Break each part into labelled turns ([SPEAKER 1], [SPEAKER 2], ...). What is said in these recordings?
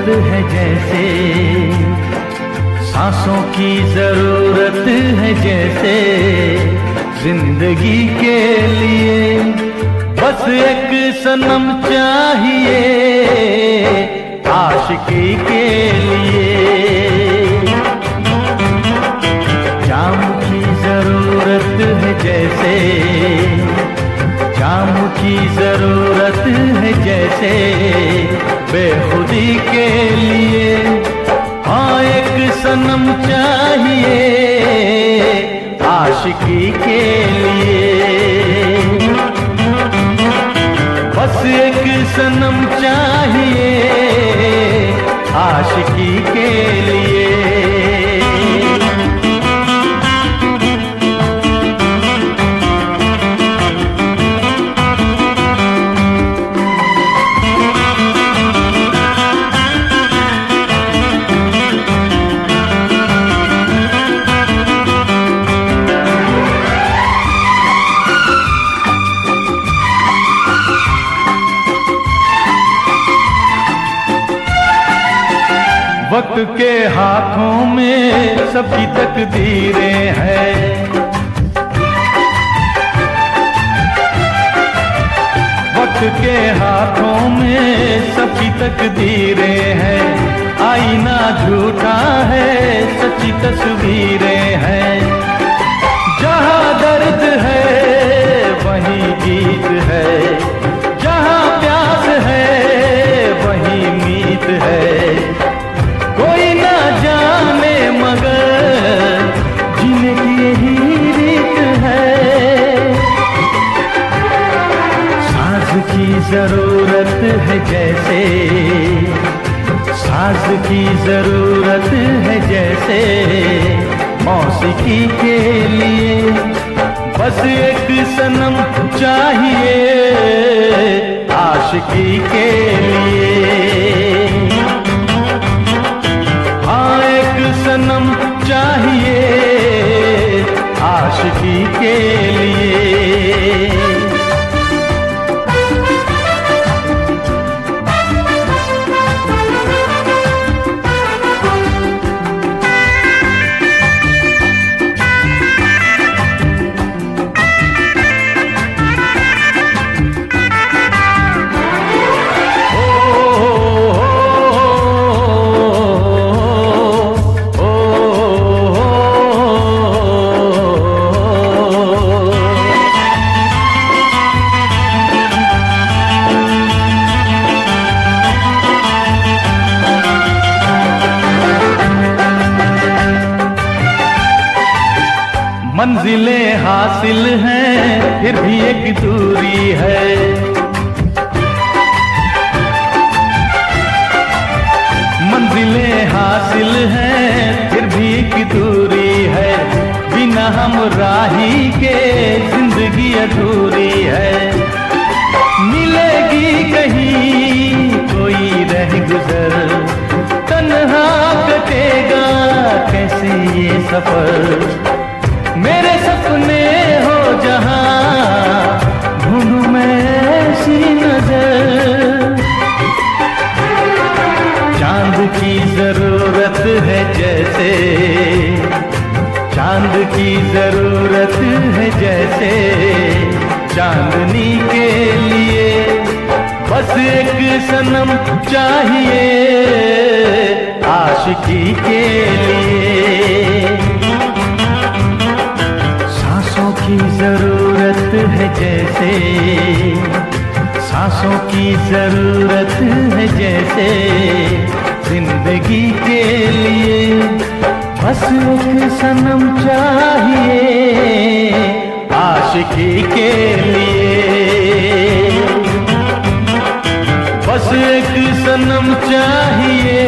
[SPEAKER 1] है जैसे, सांसों की जरूरत है जैसे, जिंदगी के लिए बस एक सनम चाहिए आशिकी के लिए। जाम की जरूरत है जैसे, जाम की जरूरत है जैसे, बेखुदी के लिए हाँ एक सनम चाहिए आशिकी के लिए। बस एक सनम चाहिए आशिकी के लिए। वक्त के हाथों में सबकी तकदीरें हैं, वक्त के हाथों में सबकी तकदीरें हैं। आईना झूठा है सच्ची तस्वीरें हैं, जहाँ दर्द है वहीं गीत है, जहाँ प्यास है वहीं मीत है। कोई ना जाने मगर जीने की यही रीत है। साज की जरूरत है जैसे, साज की जरूरत है जैसे, मौसीकी के लिए बस एक सनम चाहिए आशिकी के लिए। हाँ एक सनम चाहिए आशिकी के लिए। मंजिलें हासिल हैं फिर भी एक दूरी है, मंजिलें हासिल हैं फिर भी एक दूरी है। बिना हम राही के जिंदगी अधूरी है। मिलेगी कहीं कोई रह गुजर, तन्हा कटेगा कैसे ये सफर। मेरे सपने हो जहां ढूंढूं मैं ऐसी नजर। चांद की जरूरत है जैसे, चांद की जरूरत है जैसे, चांदनी के लिए बस एक सनम चाहिए आशिकी के लिए। सांसों की जरूरत है जैसे, सांसों की जरूरत है जैसे, जिंदगी के लिए बस एक सनम चाहिए आशिकी के लिए। बस एक सनम चाहिए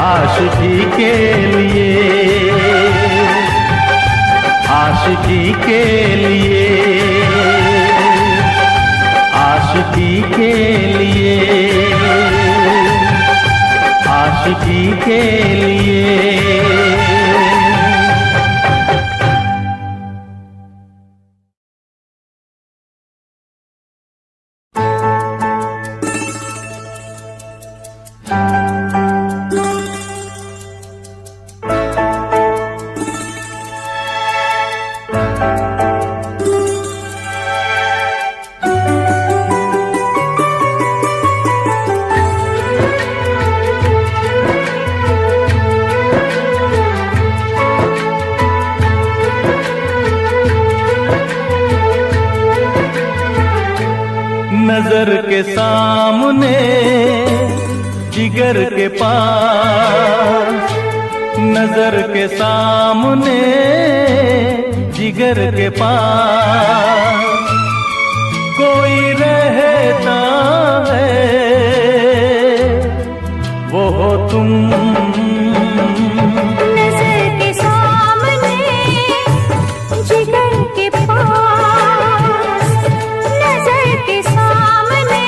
[SPEAKER 1] आशिकी के लिए, आशिकी के लिए, आशिकी के लिए, आशिकी के लिए। नजर के सामने जिगर के पास, नजर के सामने जिगर के पास कोई रहता है, वो हो तुम।
[SPEAKER 2] नजर के सामने जिगर के पास, नजर के सामने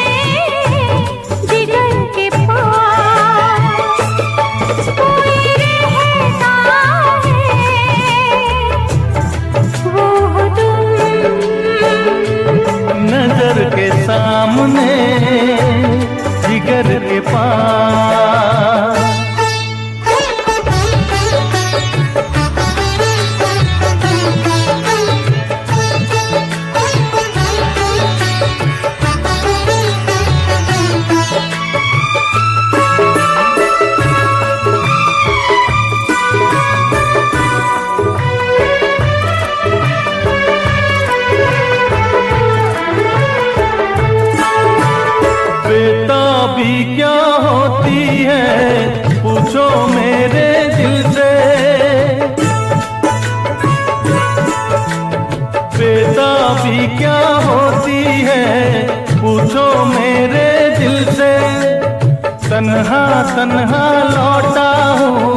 [SPEAKER 2] जिगर के पास कोई रहता है, वो हो तुम।
[SPEAKER 1] नजर के सामने जिगर के पास। बेताबी क्या होती है पूछो मेरे दिल से, बेताबी क्या होती है पूछो मेरे दिल से। तन्हा तन्हा लौटा हूँ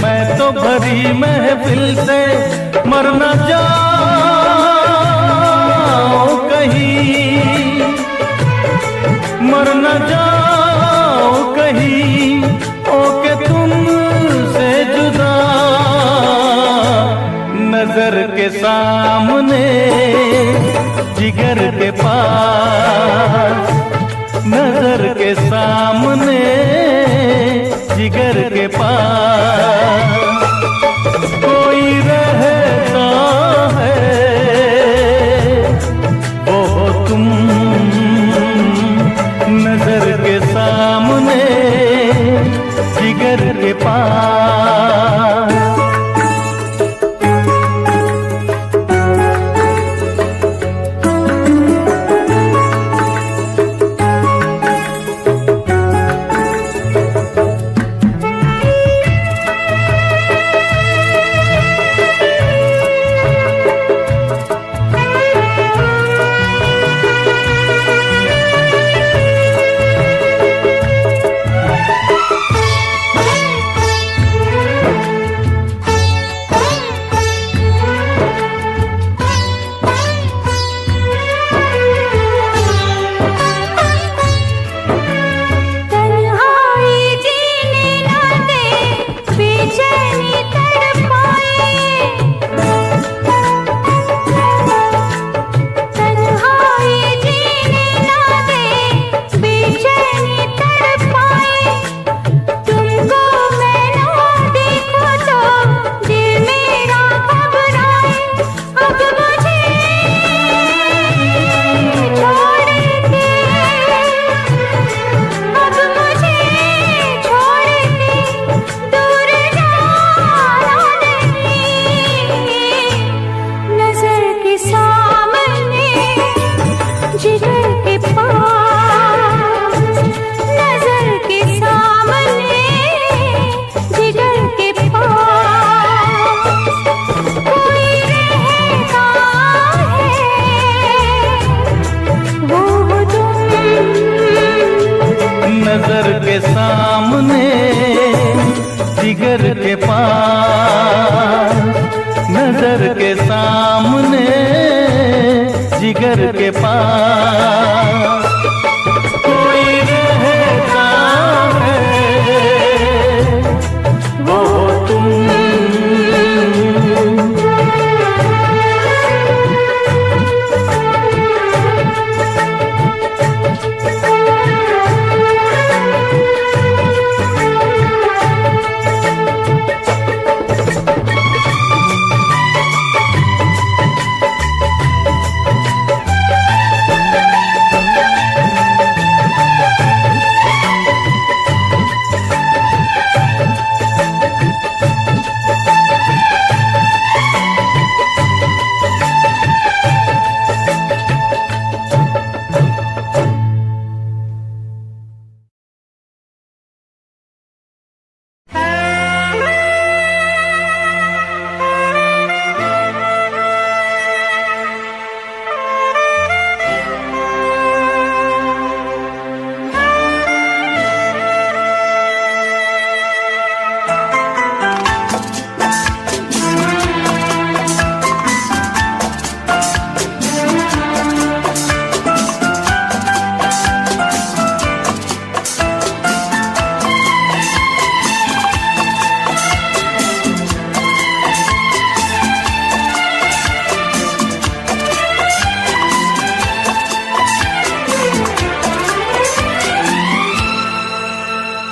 [SPEAKER 1] मैं तो भरी महफिल से, मर न जाओ कहीं, मर न जाओ कहीं, ओके तुमसे जुदा। नजर के सामने जिगर के पास, नजर के सामने जिगर के पास कोई रहता है, वो हो तुम। नजर के सामने जिगर के पास। नजर के सामने जिगर के पास, नजर के सामने जिगर के पास कोई रहता है, वो तुम।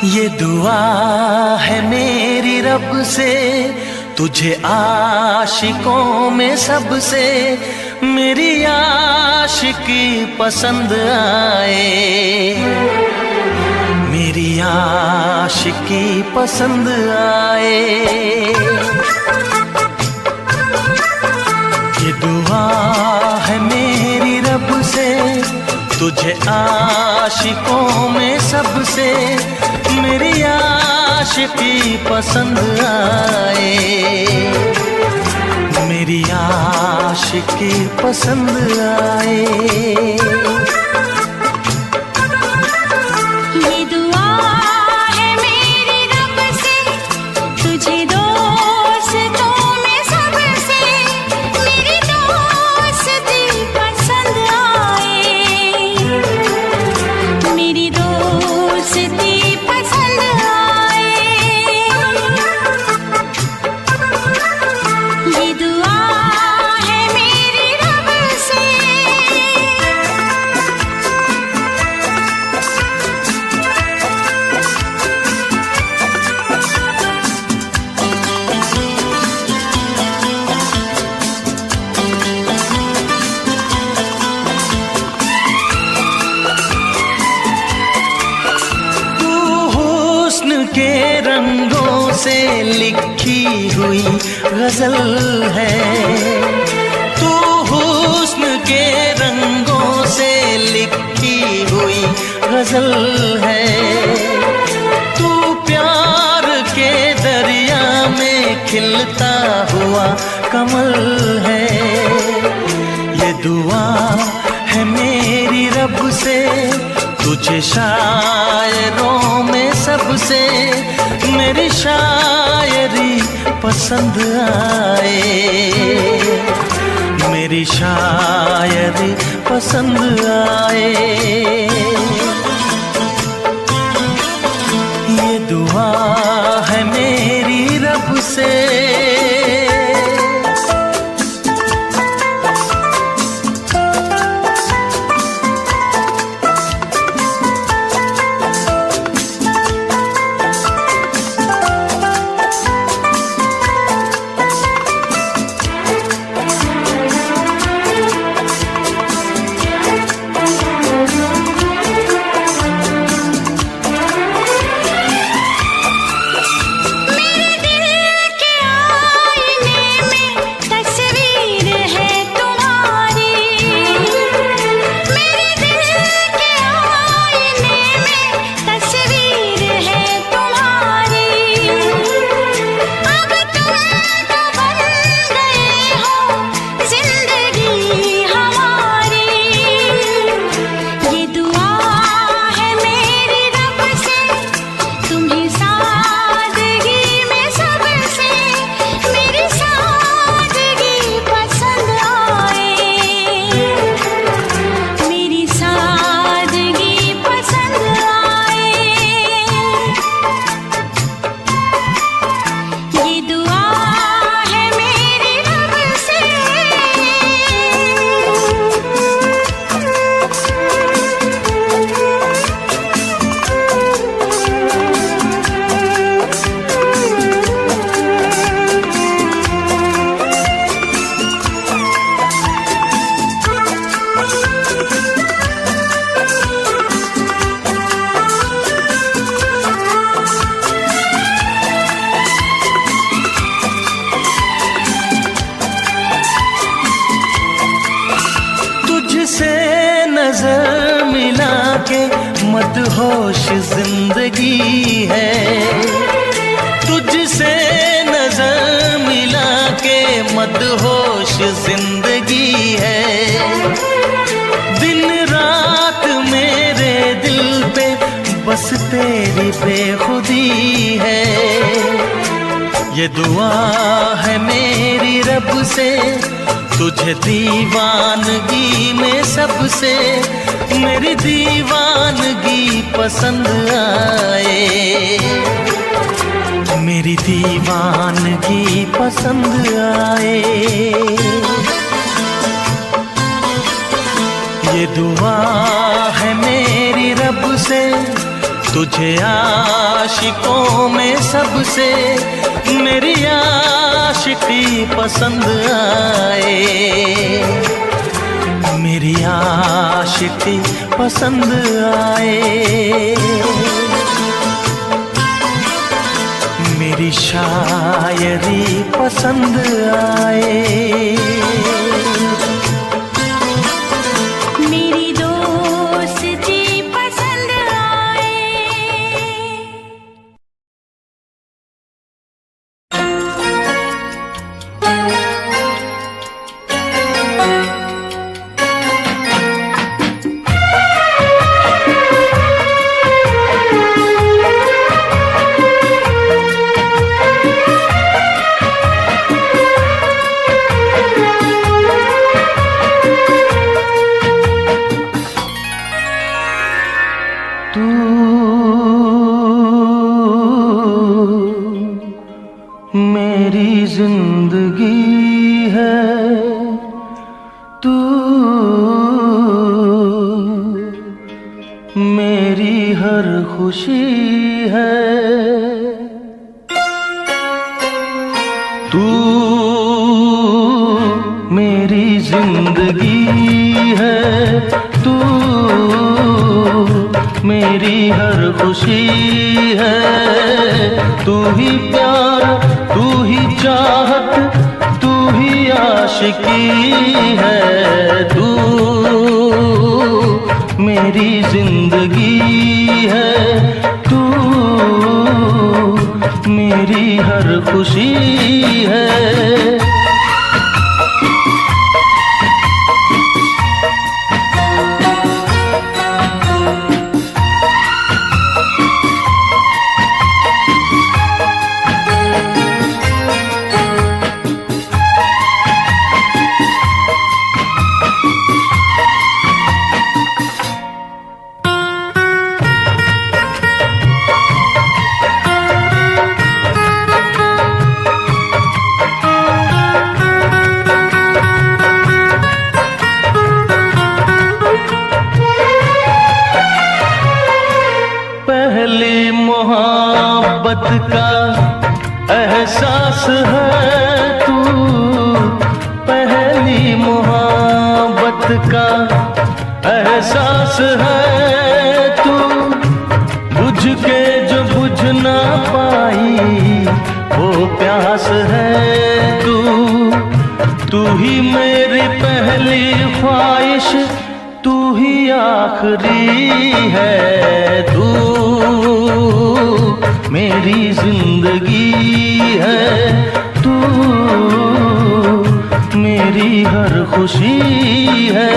[SPEAKER 1] ये दुआ है मेरी रब से, तुझे आशिकों में सबसे मेरी आशिकी पसंद आए, मेरी आशिकी पसंद आए। ये दुआ है मेरी रब से, तुझे आशिकों में सबसे मेरी आशिकी पसंद आए, मेरी आशिकी पसंद आए। के रंगों से लिखी हुई गजल है, तू हुस्न के रंगों से लिखी हुई गजल है, तू प्यार के दरिया में खिलता हुआ कमल है। ये दुआ है मेरी रब से, तुझे शायरों में सबसे मेरी शायरी पसंद आए, मेरी शायरी पसंद आए। ये दुआ है मेरी रब से। नजर मिला के मदहोश जिंदगी है, तुझसे नजर मिला के मदहोश जिंदगी है। दिन रात मेरे दिल पे बस तेरी बेखुदी है। ये दुआ है मेरी रब से, तुझे दीवानगी में सबसे मेरी दीवानगी पसंद आए, मेरी दीवानगी पसंद आए। ये दुआ है मेरी रब से, तुझे आशिकों में सबसे मेरी आशिकी पसंद आए, मेरी आशिकी पसंद आए, मेरी शायरी पसंद आए,
[SPEAKER 2] मेरी दोस्ती पसंद आए।
[SPEAKER 1] तू मेरी जिंदगी है, तू मेरी हर खुशी है, तू मेरी जिंदगी है, तू मेरी हर खुशी है, तू ही प्यार, तू ही चाहत, तू ही आशिकी है, तू मेरी जिंदगी है, तू मेरी हर खुशी है। पहली मोहब्बत का एहसास है तू, पहली मोहब्बत का एहसास है तू, बुझ के जो बुझ ना पाई वो प्यास है तू, तू ही मेरी पहली ख्वाहिश, तू ही आखिरी है, तू मेरी जिंदगी है, तू मेरी हर खुशी है।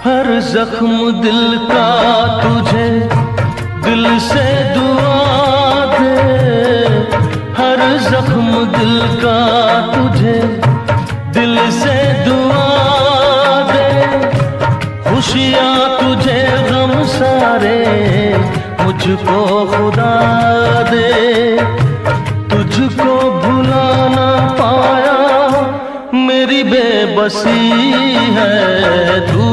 [SPEAKER 1] हर जख्म दिल का तुझे दिल से दुआ दे, हर जख्म दिल का तुझे दिल से दुआ दे, खुशियाँ तुझे गम सारे मुझको खुदा दे, तुझको भुला ना पाया मेरी बेबसी है, तू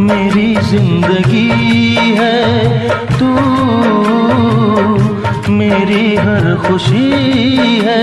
[SPEAKER 1] मेरी जिंदगी है, तू मेरी हर खुशी है।